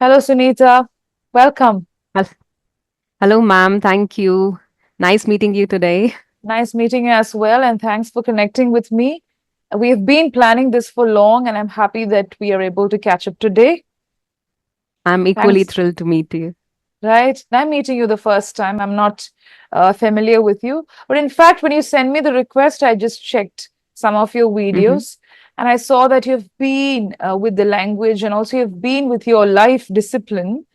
Hello, Sunita. Welcome. Hel- Hello, ma'am. Thank you. Nice meeting you today. Nice meeting you as well, and thanks for connecting with me. We've been planning this for long, and I'm happy that we are able to catch up today. I'm equally Thanks. thrilled to meet you. Right? I'm meeting you the first time. I'm not familiar with you. But in fact, when you send me the request, I just checked some of your Hmm. videos and I saw that you've been with the language and also you've been with your life discipline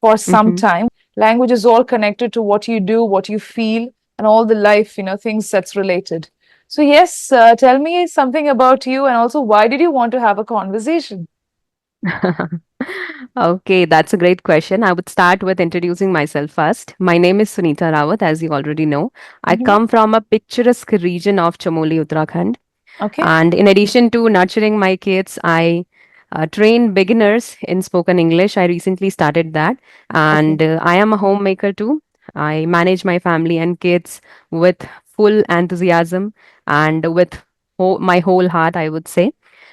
for some Hmm. time. Language is all connected to what you do, what you feel, and all the life, things that's related. So, yes, tell me something about you and also why did you want to have a conversation? Okay, that's a great question. I would start with introducing myself first. My name is Sunita Rawat, as you already know. I Hmm. come from a picturesque region of Chamoli, Uttarakhand. Okay. And in addition to nurturing my kids, I train beginners in spoken English. I recently started that. Okay. And I am a homemaker too. I manage my family and kids with full enthusiasm and with my whole heart, I would say.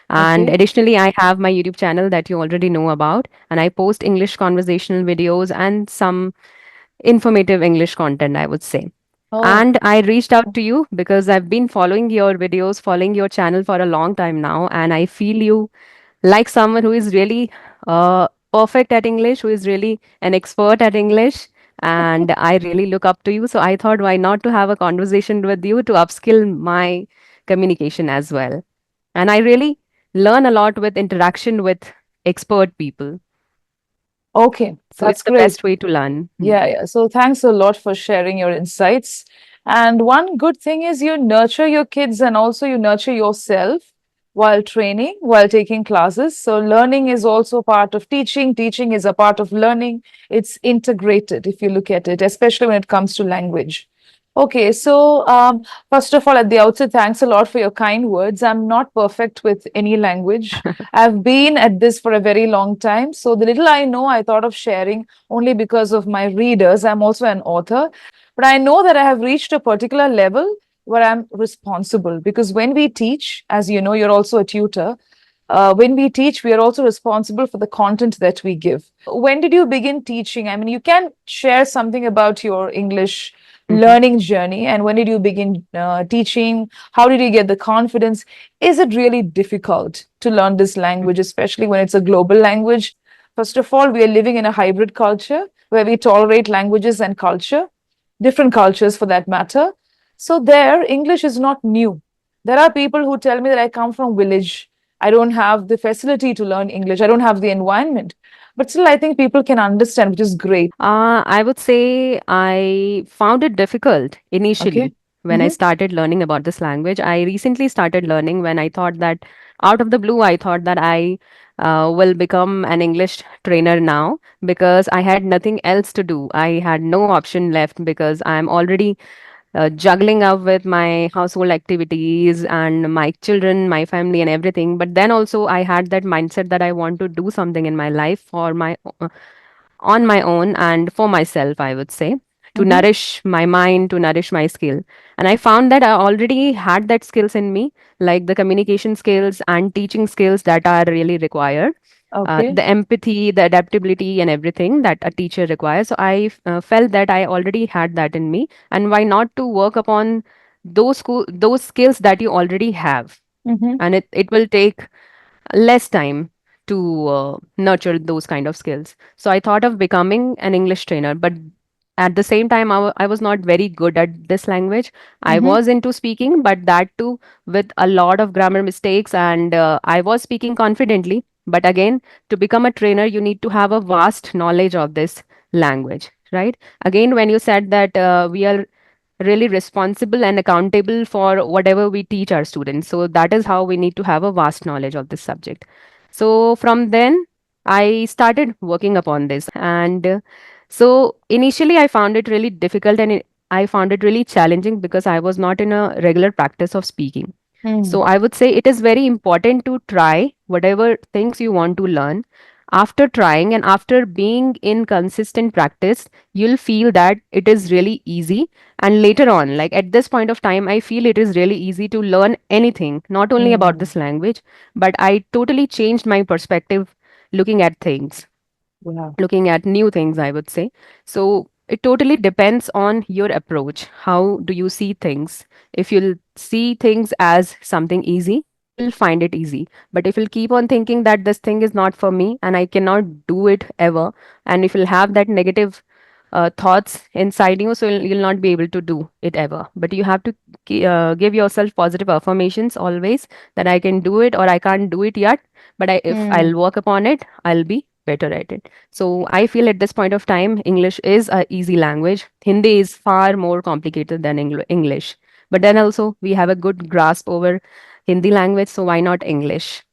And Okay. additionally, I have my YouTube channel that you already know about, and I post English conversational videos and some informative English content, I would say. Oh, And I reached out to you because I've been following your videos, following your channel for a long time now, and I feel you like someone who is really perfect at English, who is really an expert at English, and I really look up to you. So I thought, why not to have a conversation with you to upskill my communication as well. And I really learn a lot with interaction with expert people. okay. So That's it's the great. best way to learn. Hmm. Yeah, yeah. So thanks a lot for sharing your insights. And one good thing is you nurture your kids and also you nurture yourself while training, while taking classes. So learning is also part of teaching. Teaching is a part of learning. It's integrated if you look at it, especially when it comes to language. Okay, so first of all, at the outset, thanks a lot for your kind words. I'm not perfect with any language. I've been at this for a very long time. So the little I know, I thought of sharing only because of my readers. I'm also an author, but I know that I have reached a particular level where I'm responsible because when we teach, as you know, you're also a tutor. When we teach, we are also responsible for the content that we give. When did you begin teaching? I mean, you can share something about your English Hmm. learning journey and when did you begin teaching? How did you get the confidence? Is it really difficult to learn this language, especially when it's a global language? First of all, we are living in a hybrid culture where we tolerate languages and culture, different cultures for that matter. So there, English is not new. There are people who tell me that I come from village. I don't have the facility to learn English. I don't have the environment. But still, I think people can understand, which is great. I would say I found it difficult Okay. initially when I Mm-hmm. started learning about this language. I recently started learning when I thought that out of the blue, I thought that I will become an English trainer now because I had nothing else to do. I had no option left because I'm already juggling up with my household activities and my children, my family, and everything. But then also, I had that mindset that I want to do something in my life for my on my own and for myself, I would say, to Mm-hmm. nourish my mind, to nourish my skill. And I found that I already had that skills in me, like the communication skills and teaching skills that are really required. Okay. The empathy, the adaptability, and everything that a teacher requires. So I felt that I already had that in me, and why not to work upon those skills that you already have, Mm-hmm. and it will take less time to nurture those kind of skills. So I thought of becoming an English trainer, but at the same time, I was not very good at this language. I Mm-hmm. was into speaking, but that too with a lot of grammar mistakes, and I was speaking confidently. But again, to become a trainer, you need to have a vast knowledge of this language, right? Again, when you said that we are really responsible and accountable for whatever we teach our students. So that is how we need to have a vast knowledge of this subject. So from then, I started working upon this. And so initially, I found it really difficult and I found it really challenging because I was not in a regular practice of speaking. Mm. So I would say it is very important to try whatever things you want to learn. After trying and after being in consistent practice, you'll feel that it is really easy. And later on, like at this point of time, I feel it is really easy to learn anything, not only about Mm. this language, but I totally changed my perspective looking at things. Yeah. looking at new things, I would say. So it totally depends on your approach. How do you see things? If you'll see things as something easy, you will find it easy. But if you'll keep on thinking that this thing is not for me and I cannot do it ever, and if you'll have that negative thoughts inside you, so you'll not be able to do it ever. But you have to give yourself positive affirmations always, that I can do it or I can't do it yet, but if Hmm. I'll work upon it, I'll be better at it. So I feel at this point of time, English is a easy language. Hindi is far more complicated than English. But then also we have a good grasp over Hindi language, so why not English?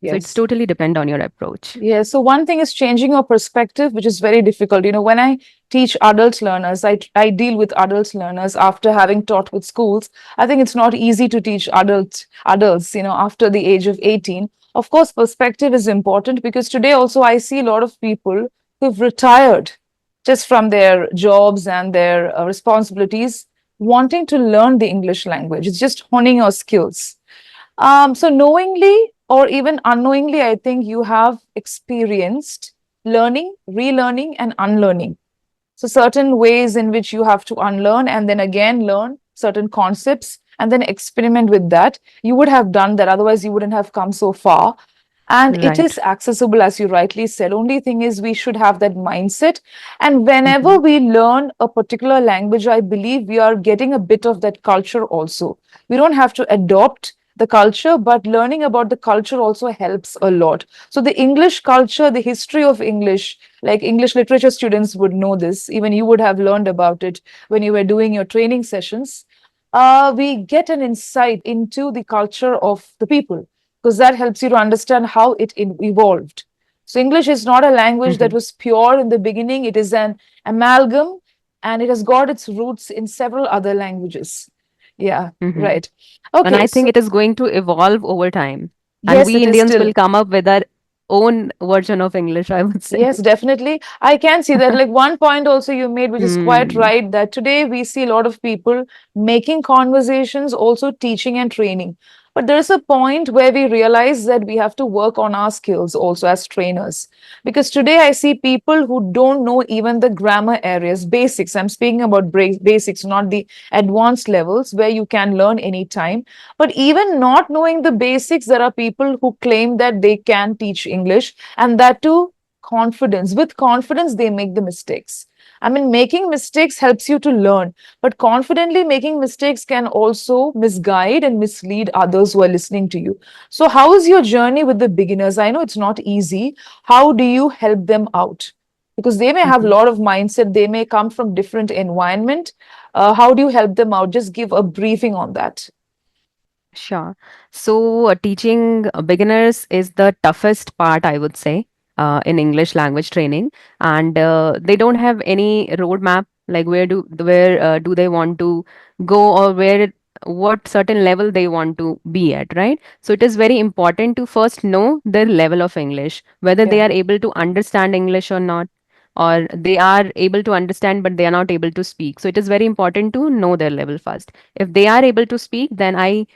So it's Yes. totally depend on your approach. Yeah, so one thing is changing your perspective, which is very difficult. When I teach adult learners, I deal with adult learners after having taught with schools. I think it's not easy to teach adults, after the age of 18. Of course, perspective is important because today also I see a lot of people who've retired just from their jobs and their responsibilities, wanting to learn the English language. It's just honing your skills. So knowingly or even unknowingly, I think you have experienced learning, relearning, and unlearning. So certain ways in which you have to unlearn and then again learn certain concepts and then experiment with that. You would have done that, otherwise you wouldn't have come so far. And it Right. is accessible, as you rightly said. Only thing is we should have that mindset. And whenever Hmm. we learn a particular language, I believe we are getting a bit of that culture also. We don't have to adopt the culture, but learning about the culture also helps a lot. So the English culture, the history of English, like English literature students would know this, even you would have learned about it when you were doing your training sessions. We get an insight into the culture of the people because that helps you to understand how it evolved. So English is not a language that Hmm. was pure in the beginning. It is an amalgam and it has got its roots in several other languages. Yeah, Hmm. right. And Okay, I think so it is going to evolve over time. And yes, we it is Indians will still. come up with our own version of English, I would say. Yes, definitely. I can see that. Like one point also you made, which is quite Hmm. right, that today we see a lot of people making conversations, also teaching and training. But there is a point where we realize that we have to work on our skills also as trainers. Because today I see people who don't know even the grammar areas, basics. I'm speaking about basics, not the advanced levels where you can learn anytime. But even not knowing the basics, there are people who claim that they can teach English and that too confidence. With confidence they make the mistakes. I mean, making mistakes helps you to learn, but confidently making mistakes can also misguide and mislead others who are listening to you. So how is your journey with the beginners? I know it's not easy. How do you help them out? Because they may have a Hmm. lot of mindset, they may come from different environment. How do you help them out? Just give a briefing on that. Sure. So, teaching beginners is the toughest part, I would say, in English language training, and they don't have any roadmap. Like where do they want to go, or what certain level they want to be at, right? So it is very important to first know their level of English, whether they Yeah. are able to understand English or not, or they are able to understand but they are not able to speak. So it is very important to know their level first. If they are able to speak, then I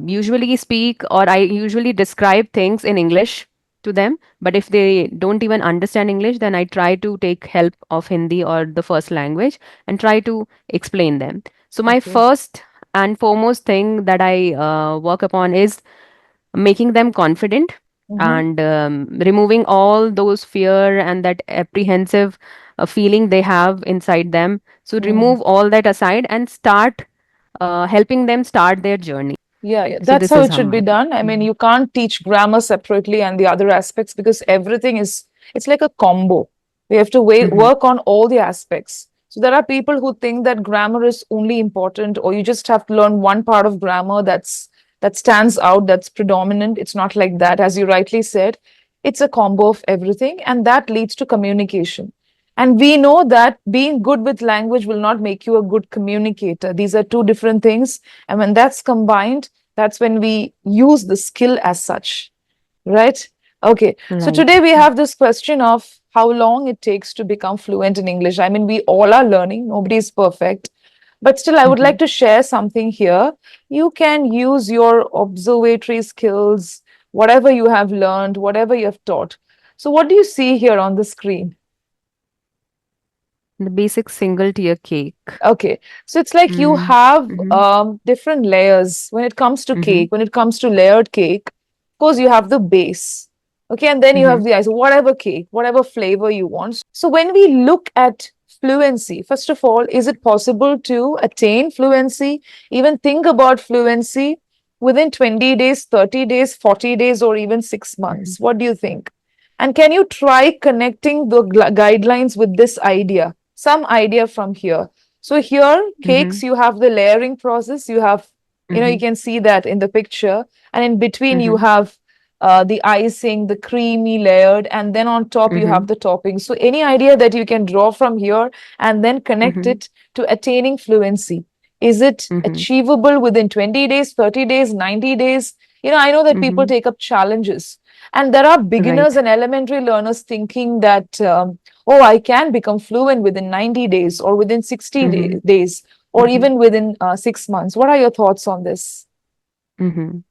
usually speak or I usually describe things in English to them. But if they don't even understand English, then I try to take help of Hindi or the first language and try to explain them. So my Okay. first and foremost thing that I work upon is making them confident Mm-hmm. and removing all those fear and that apprehensive feeling they have inside them. So Mm. remove all that aside and start helping them start their journey. Yeah, yeah, So that's this how is it how should be my. done. I mean, Mhm. you can't teach grammar separately and the other aspects because everything is, it's like a combo. We have to Mhm. work on all the aspects. So there are people who think that grammar is only important, or you just have to learn one part of grammar that stands out, that's predominant. It's not like that. As you rightly said, it's a combo of everything, and that leads to communication. And we know that being good with language will not make you a good communicator. These are two different things. And when that's combined, that's when we use the skill as such, right? Okay. So Right. today we have this question of how long it takes to become fluent in English. I mean, we all are learning, nobody is perfect. But still, I would like Mhm. to share something here. You can use your observatory skills, whatever you have learned, whatever you have taught. So what do you see here on the screen? The basic single tier cake. Okay, so it's like you Mm. have Mhm. different layers when it comes to Mhm. cake. When it comes to layered cake, of course, you have the base. Okay, and then you have Mhm. the ice, whatever cake, whatever flavor you want. So when we look at fluency, first of all, is it possible to attain fluency, even think about fluency within 20 days, 30 days, 40 days, or even 6 months? Mhm. What do you think? And can you try connecting the guidelines with this idea? Some idea from here. So here, cakes, Mhm. you have the layering process. You have, you Mhm. can see that in the picture. And in between, you Mhm. have the icing, the creamy layered, and then on top, you have Mhm. the topping. So any idea that you can draw from here and then connect Mhm. it to attaining fluency? Is it Mhm. achievable within 20 days, 30 days, 90 days? I know that people Mhm. take up challenges. And there are beginners Right. and elementary learners thinking that oh, I can become fluent within 90 days or within 60 Mhm. days or Mhm. even within 6 months. What are your thoughts on this? Mhm.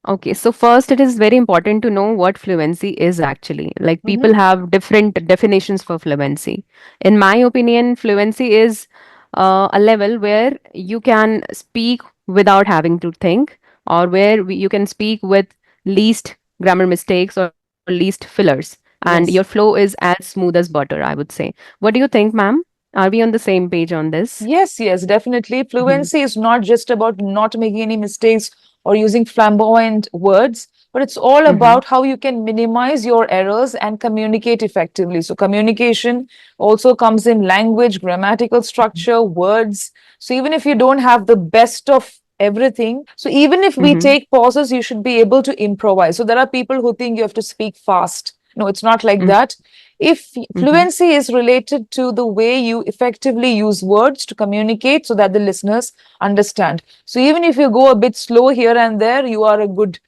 Okay, so first, it is very important to know what fluency is actually. Like, Mm-hmm. people have different definitions for fluency. In my opinion, fluency is a level where you can speak without having to think, or where you can speak with least grammar mistakes or least fillers, and your Yes. flow is as smooth as butter, I would say. What do you think, ma'am? Are we on the same page on this? Yes, yes, definitely. Mhm. Fluency is not just about not making any mistakes or using flamboyant words, but it's all Mhm. about how you can minimize your errors and communicate effectively. So, communication also comes in language, grammatical Mhm. structure, words. So, even if you don't have the best of everything, so even if we Mhm. take pauses, you should be able to improvise. So, there are people who think you have to speak fast. No, it's not like Mhm. that. If Mhm. fluency is related to the way you effectively use words to communicate so that the listeners understand. So even if you go a bit slow here and there, you are a good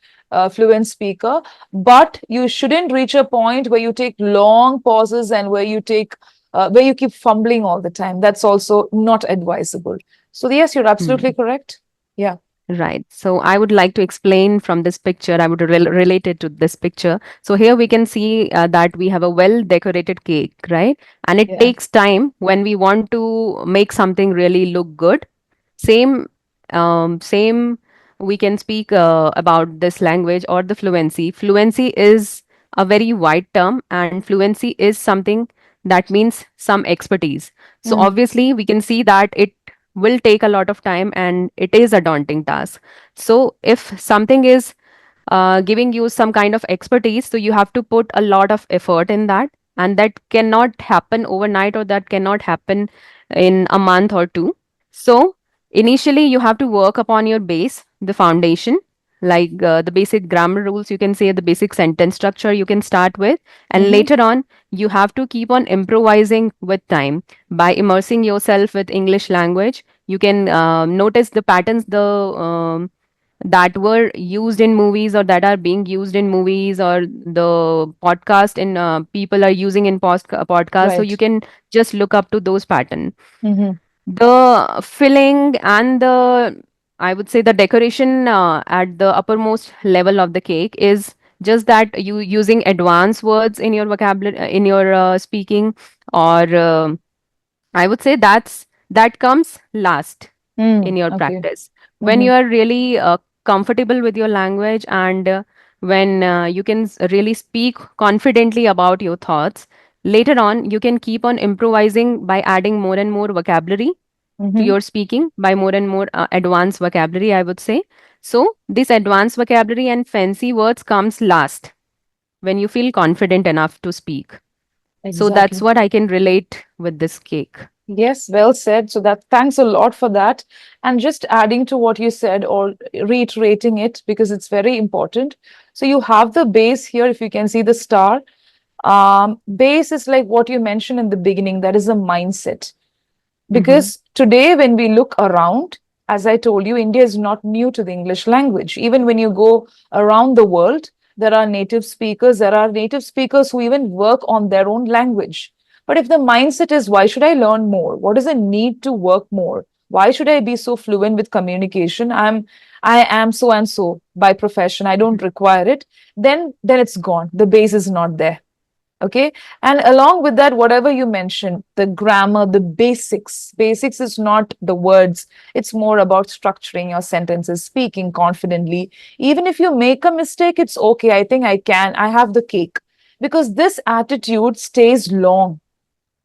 fluent speaker, but you shouldn't reach a point where you take long pauses and where you keep fumbling all the time. That's also not advisable. So yes, you're absolutely Mhm. correct. Yeah. Right. So I would like to explain from this picture. I would relate it to this picture. So here we can see that we have a well decorated cake, right? And it Yeah. takes time when we want to make something really look good. Same, same. We can speak about this language or the fluency. Fluency is a very wide term, and fluency is something that means some expertise. So Mm, obviously, we can see that it will take a lot of time and it is a daunting task. So if something is giving you some kind of expertise, so you have to put a lot of effort in that, and that cannot happen overnight, or that cannot happen in a month or two. So initially you have to work upon your base, the foundation, like the basic grammar rules, you can say, the basic sentence structure you can start with, and mhm. later on you have to keep on improvising with time by immersing yourself with English language. You can notice the patterns, the that were used in movies, or that are being used in movies, or the podcast in people are using in podcast, so you Right. can just look up to those pattern. Mhm. The filling and the, I would say, the decoration at the uppermost level of the cake is just that you using advanced words in your vocabulary, in your speaking, or I would say that comes last Mm, in your okay. practice. When you Mhm. are really comfortable with your language, and when you can really speak confidently about your thoughts, later on you can keep on improvising by adding more and more vocabulary to Mhm. your speaking, by more and more advanced vocabulary, I would say. So this advanced vocabulary and fancy words comes last when you feel confident enough to speak. So that's Exactly. what I can relate with this cake. Yes, well said. So that thanks a lot for that. And just adding to what you said or reiterating it because it's very important. So you have the base here, if you can see the star. Base is like what you mentioned in the beginning, that is a mindset. Mm-hmm. Because today, when we look around, as I told you, India is not new to the English language. Even when you go around the world, there are native speakers who even work on their own language. But if the mindset is, why should I learn more? What is the need to work more? Why should I be so fluent with communication? I am so and so by profession. I don't require it. Then it's gone. The base is not there. Okay. And along with that, whatever you mentioned, the grammar, the basics is not the words. It's more about structuring your sentences, speaking confidently. Even if you make a mistake, it's okay. I think I have the cake. Because this attitude stays long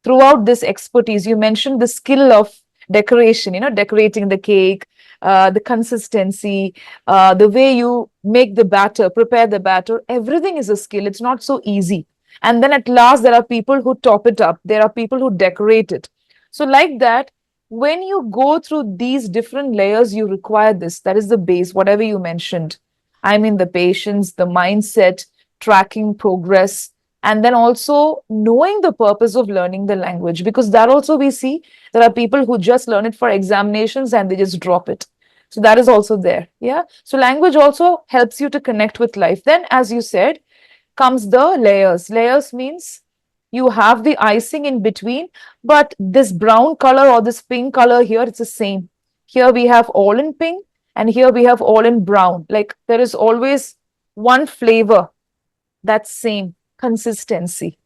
throughout this expertise. You mentioned the skill of decoration, decorating the cake, the consistency, the way you make the batter, prepare the batter. Everything is a skill. It's not so easy. And then at last, there are people who top it up, there are people who decorate it. So, like that, when you go through these different layers, you require this. That is the base, whatever you mentioned. I mean, the patience, the mindset, tracking progress, and then also knowing the purpose of learning the language, because that also we see there are people who just learn it for examinations and they just drop it. So that is also there. Yeah. So language also helps you to connect with life. Then, as you said, comes the layers means you have the icing in between, but this brown color or this pink color here, it's the same. Here we have all in pink and here we have all in brown. Like there is always one flavor that's same. Consistency.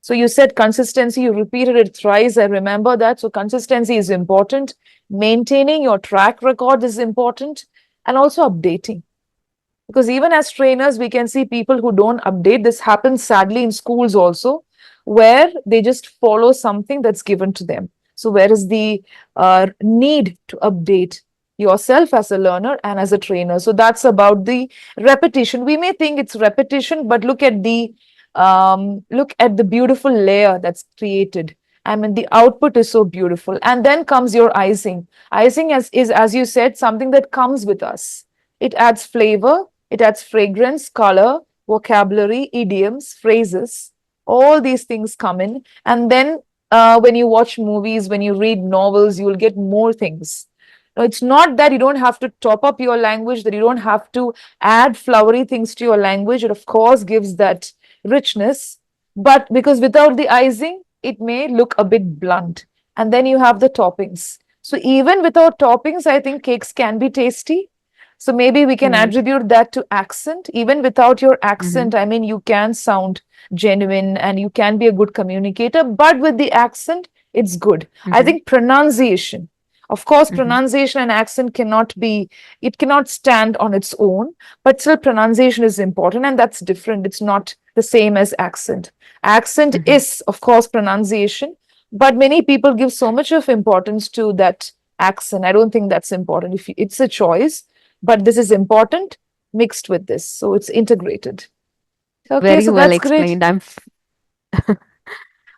So you said consistency, you repeated it thrice. I remember that. So consistency is important. Maintaining your track record is important, and also updating. Because even as trainers, we can see people who don't update. This happens sadly in schools also, where they just follow something that's given to them. So, where is the need to update yourself as a learner and as a trainer? So, that's about the repetition. We may think it's repetition, but look at the beautiful layer that's created. I mean, the output is so beautiful. And then comes your icing. Icing is, as you said, something that comes with us. It adds flavor, it adds fragrance, color, vocabulary, idioms, phrases. All these things come in. And then when you watch movies, when you read novels, you will get more things. Now, it's not that you don't have to top up your language, that you don't have to add flowery things to your language. It, of course, gives that richness. But because without the icing, it may look a bit blunt. And then you have the toppings. So even without toppings, I think cakes can be tasty. So maybe we can Right. attribute that to accent. Even without your Mm-hmm. accent, I mean, you can sound genuine and you can be a good communicator. But with the accent, it's good. I Mm-hmm. think pronunciation. Of course, Mm-hmm. pronunciation and accent it cannot stand on its own, but still pronunciation is important and that's different. It's not the same as accent. Accent Mm-hmm. is, of course, pronunciation, but many people give so much of importance to that accent. I don't think that's important. If it's a choice, but this is important mixed with this. So it's integrated. Okay, Very so well that's great. explained.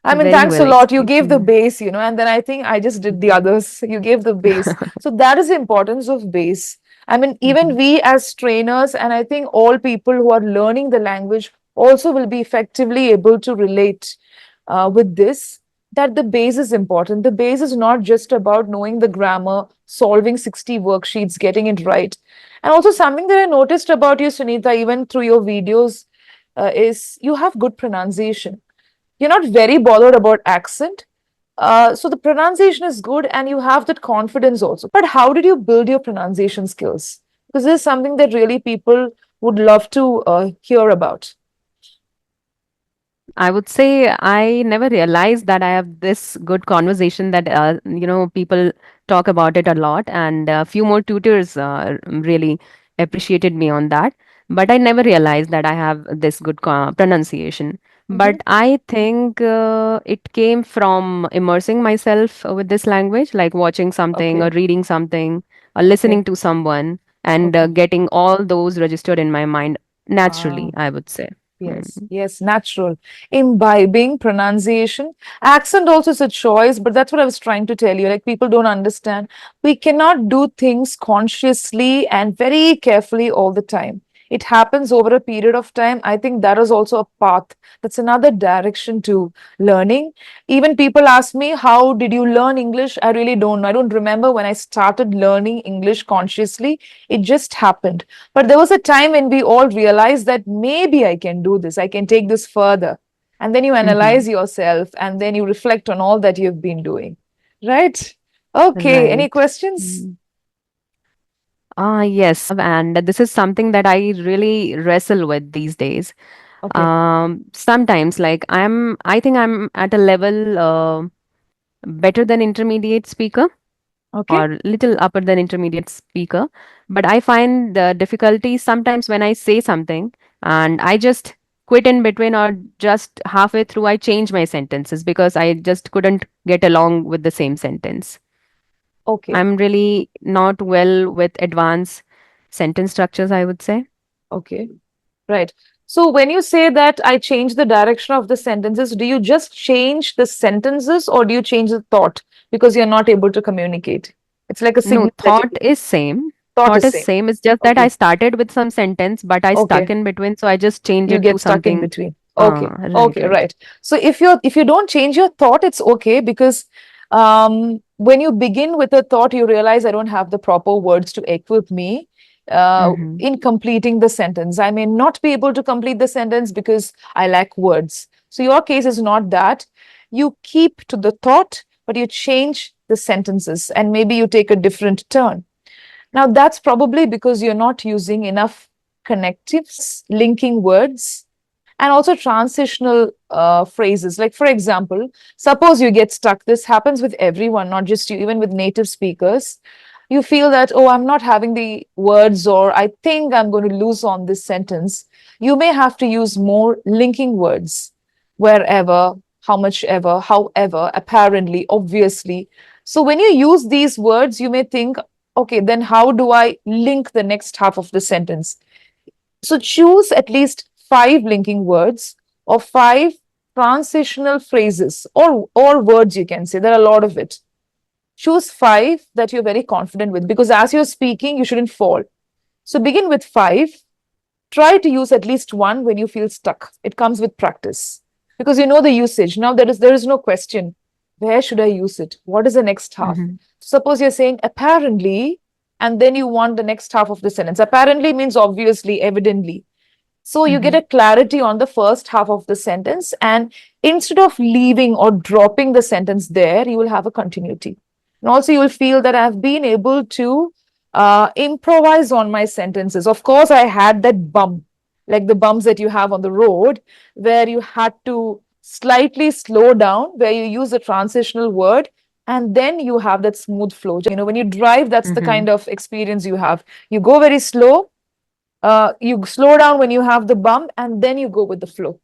I mean, Very thanks a well lot. You explained. gave the Mm-hmm. base, and then I think I just did the others. You gave the base. So that is the importance of base. I mean, even Mm-hmm. we as trainers, and I think all people who are learning the language also will be effectively able to relate with this, that the base is important. The base is not just about knowing the grammar, solving 60 worksheets, getting it right. And also, something that I noticed about you, Sunita, even through your videos, is you have good pronunciation. You're not very bothered about accent. So the pronunciation is good and you have that confidence also. But how did you build your pronunciation skills? Because this is something that really people would love to hear about. I would say I never realized that I have this good conversation that people talk about it a lot, and a few more tutors really appreciated me on that. But I never realized that I have this good pronunciation. Hmm. But I think it came from immersing myself with this language, like watching something or Okay. reading something or Okay. listening to someone, and Okay. getting all those registered in my mind naturally, Ah. I would say. Yes, Hmm. yes, natural. Imbibing, pronunciation, accent also is a choice, but that's what I was trying to tell you. Like people don't understand. We cannot do things consciously and very carefully all the time. It happens over a period of time. I think that is also a path. That's another direction to learning. Even people ask me, how did you learn English? I really don't know. I don't remember when I started learning English consciously. It just happened. But there was a time when we all realized that maybe I can do this, I can take this further. And then you Hmm. analyze yourself and then you reflect on all that you've been doing. Right? Okay. Any Right. questions? Mm. Ah, yes, I have, and this is something that I really wrestle with these days. Okay. Sometimes, like I think I'm at a level better than intermediate speaker Okay. or little upper than intermediate speaker. But I find the difficulty sometimes when I say something and I just quit in between or just halfway through I change my sentences because I just couldn't get along with the same sentence. Okay. I'm really not well with advanced sentence structures, I would say. Okay. Right. So when you say that I change the direction of the sentences, do you just change the sentences or do you change the thought because you're not able to communicate? It's like a No, signal that you thought is same. thought Thought is is same. same. It's just that I Okay. started with some sentence, but I stuck Okay. in between, so I just change You it to get stuck in something. between. Okay. Right, Okay, right. right. So if you don't change your thought, it's okay because when you begin with a thought, you realize I don't have the proper words to equip me Mm-hmm. in completing the sentence. I may not be able to complete the sentence because I lack words. So your case is not that. You keep to the thought, but you change the sentences and maybe you take a different turn. Now, that's probably because you're not using enough connectives, linking words, and also transitional phrases. Like, for example, suppose you get stuck. This happens with everyone, not just you, even with native speakers. You feel that, oh, I'm not having the words, or I think I'm going to lose on this sentence. You may have to use more linking words wherever, how much ever, however, apparently, obviously. So when you use these words, you may think, okay, then how do I link the next half of the sentence? So choose at least five linking words or five transitional phrases or words, you can say. There are a lot of it. Choose five that you're very confident with because as you're speaking, you shouldn't fall. So begin with five. Try to use at least one when you feel stuck. It comes with practice because you know the usage. Now there is no question. Where should I use it? What is the next half? Mm-hmm. Suppose you're saying apparently, and then you want the next half of the sentence. Apparently means obviously, evidently. So you get Mm-hmm. a clarity on the first half of the sentence, and instead of leaving or dropping the sentence there, you will have a continuity. And also, you will feel that I've been able to improvise on my sentences. Of course, I had that bump, like the bumps that you have on the road, where you had to slightly slow down, where you use a transitional word, and then you have that smooth flow. When you drive, that's the Mm-hmm. kind of experience you have. You go very slow, you slow down when you have the bump and then you go with the flow.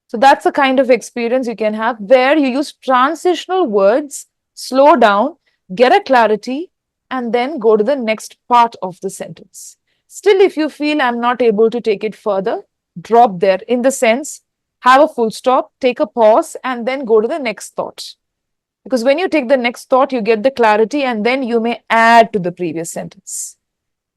So that's the kind of experience you can have where you use transitional words, slow down, get a clarity, and then go to the next part of the sentence. Still, if you feel I'm not able to take it further, drop there in the sense, have a full stop, take a pause, and then go to the next thought. Because when you take the next thought, you get the clarity, and then you may add to the previous sentence,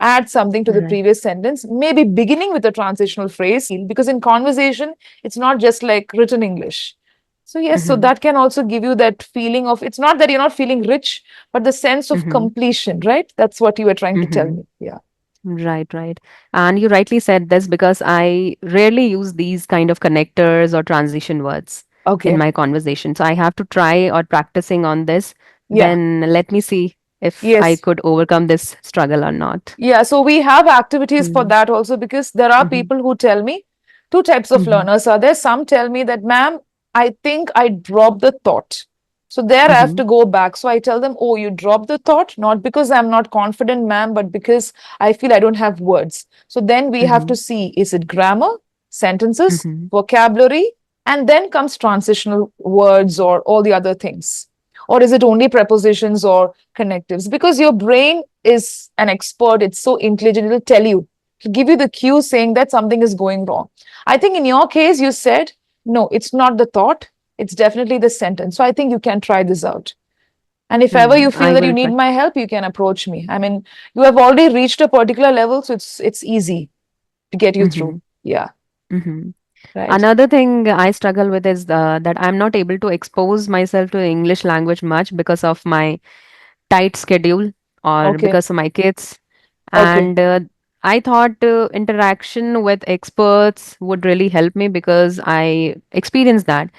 add something to the Right. previous sentence, maybe beginning with a transitional phrase, because in conversation, it's not just like written English. So, yes, so Mm-hmm. that can also give you that feeling of it's not that you're not feeling rich, but the sense of Mm-hmm. completion, right? That's what you were trying to tell Mm-hmm. me. Yeah. Right, right. And you rightly said this because I rarely use these kind of connectors or transition words in Okay. my conversation. So I have to try or practicing on this. Yeah. Then let me see if I Yes. could overcome this struggle or not. Yeah, so we have activities for Mm-hmm. that also because there are Mm-hmm. people who tell me two types of Mm-hmm. learners are there. Some tell me that, ma'am, I think I dropped the thought. So there I have Mm-hmm. to go back. So I tell them, oh, you dropped the thought, not because I'm not confident, ma'am, but because I feel I don't have words. So then we have Mm-hmm. to see, is it grammar, sentences, Mm-hmm. vocabulary, and then comes transitional words or all the other things? Or is it only prepositions or connectives? Because your brain is an expert, it's so intelligent, it'll tell you, to give you the cue saying that something is going wrong. I think in your case, you said, no, it's not the thought, it's definitely the sentence. So I think you can try this out. And if ever you feel I that you will need try. my help, you can approach me. I mean, you have already reached a particular level, so it's easy to get you through. Mm-hmm. Yeah, Mm-hmm. right. Another thing I struggle with is that I'm not able to expose myself to English language much because of my tight schedule or Okay, because of my kids. okay, And I thought interaction with experts would really help me because I experienced that.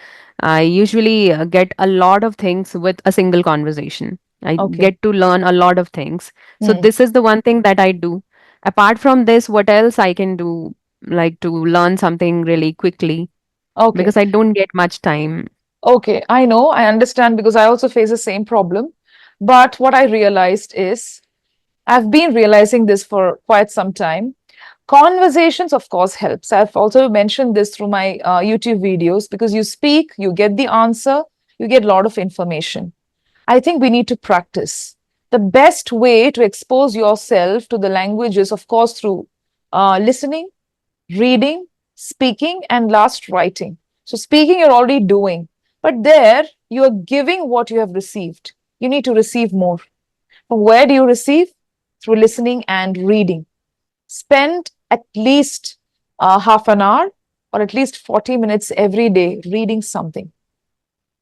I usually get a lot of things with a single conversation. I okay. get to learn a lot of things. So Hmm. this is the one thing that I do. Apart from this, what else I can do? like to learn something really quickly Okay. because I don't get much time. Okay, I know, I understand because I also face the same problem. But what I realized is, I've been realizing this for quite some time. Conversations, of course, helps. I've also mentioned this through my YouTube videos because you speak, you get the answer, you get a lot of information. I think we need to practice. The best way to expose yourself to the language is, of course, through listening, reading, speaking, and last writing. So, speaking, you're already doing, but there you are giving what you have received. You need to receive more. From where do you receive? Through listening and reading. Spend at least half an hour or at least 40 minutes every day reading something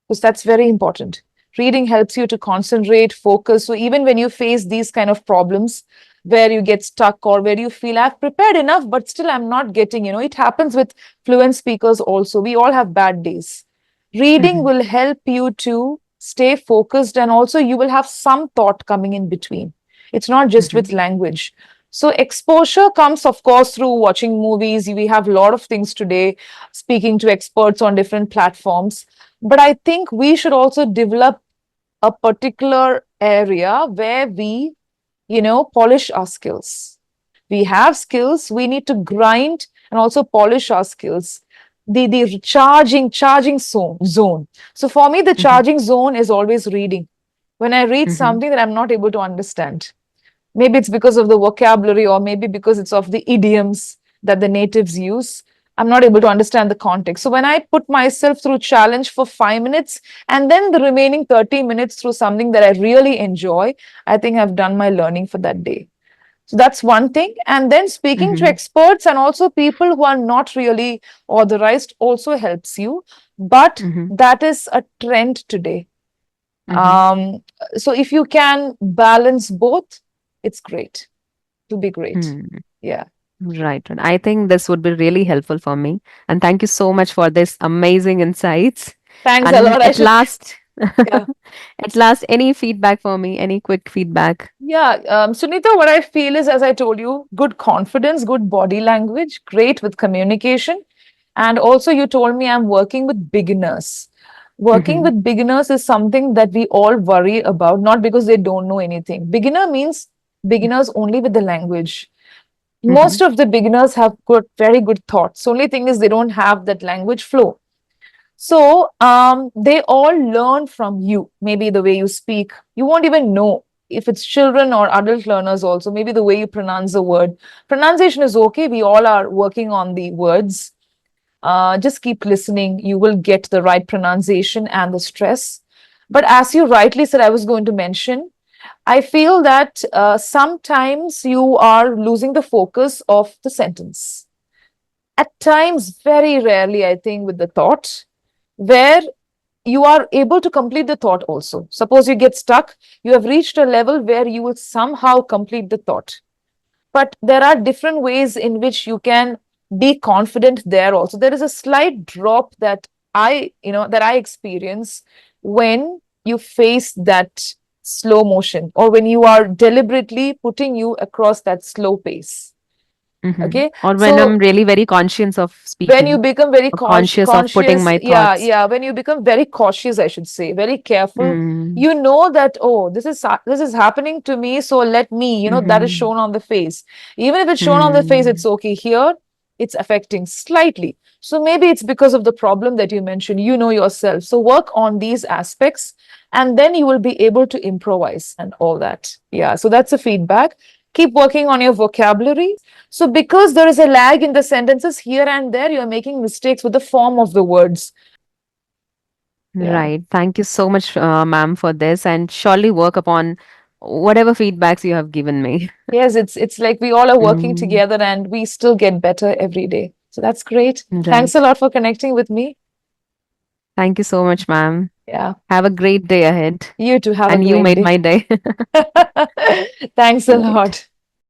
because that's very important. Reading helps you to concentrate, focus. So even when you face these kind of problems where you get stuck or where you feel I've prepared enough, but still I'm not getting, it happens with fluent speakers also. We all have bad days. Reading Hmm. will help you to stay focused and also you will have some thought coming in between. It's not just Hmm. with language. So exposure comes, of course, through watching movies. We have a lot of things today, speaking to experts on different platforms. But I think we should also develop a particular area where we, polish our skills. We have skills, we need to grind and also polish our skills. The charging zone. So for me, the Hmm. charging zone is always reading. When I read Hmm. something that I'm not able to understand, maybe it's because of the vocabulary or maybe because it's of the idioms that the natives use. I'm not able to understand the context. So when I put myself through challenge for 5 minutes and then the remaining 30 minutes through something that I really enjoy, I think I've done my learning for that day. So that's one thing. And then speaking to Hmm. experts and also people who are not really authorized also helps you. But Hmm. that is a trend today. Hmm. Um, so if you can balance both, it's great. It'll be great. Hmm. Yeah. Right, right. I think this would be really helpful for me. And thank you so much for this amazing insights. Thanks a And lot. I at should, last, yeah. at last, any feedback for me? Any quick feedback? Yeah. Sunita, what I feel is, as I told you, good confidence, good body language, great with communication. And also, you told me I'm working with beginners. Working Hmm. with beginners is something that we all worry about, not because they don't know anything. Beginner means beginners only with the language. Hmm. Most of the beginners have got very good thoughts. Only thing is they don't have that language flow. So they all learn from you. Maybe the way you speak. You won't even know if it's children or adult learners also. Maybe the way you pronounce the word. Pronunciation is okay. We all are working on the words. Just keep listening. You will get the right pronunciation and the stress. But as you rightly said, I was going to mention, I feel that sometimes you are losing the focus of the sentence. At times, very rarely, I think, with the thought, where you are able to complete the thought also. Suppose you get stuck, you have reached a level where you will somehow complete the thought. But there are different ways in which you can be confident there also. There is a slight drop that I experience when you face that slow motion or when you are deliberately putting you across that slow pace. Hmm. Okay. Or when I'm So really very conscious of when you speaking become very or conscious of putting conscious, my yeah, thoughts. yeah, when you become very cautious, I should say, very careful, Mm. you know that, oh, this is happening to me, so let me, that is Hmm. shown on the face. Even if it's shown on the face, it's Hmm. okay. Here it's affecting slightly, so maybe it's because of the problem that you mentioned, yourself. So work on these aspects and then you will be able to improvise and all that. Yeah, so that's a feedback. Keep working on your vocabulary. So, because there is a lag in the sentences here and there, you're making mistakes with the form of the words. Yeah. Right. Thank you so much, ma'am, for this, and surely work upon whatever feedbacks you have given me. Yes, it's like we all are working Mm. together and we still get better every day. So that's great. Thanks Right. a lot for connecting with me. Thank you so much, ma'am. Yeah. Have a great day ahead. You too have a And you great made day. my day. Thanks a Right. lot.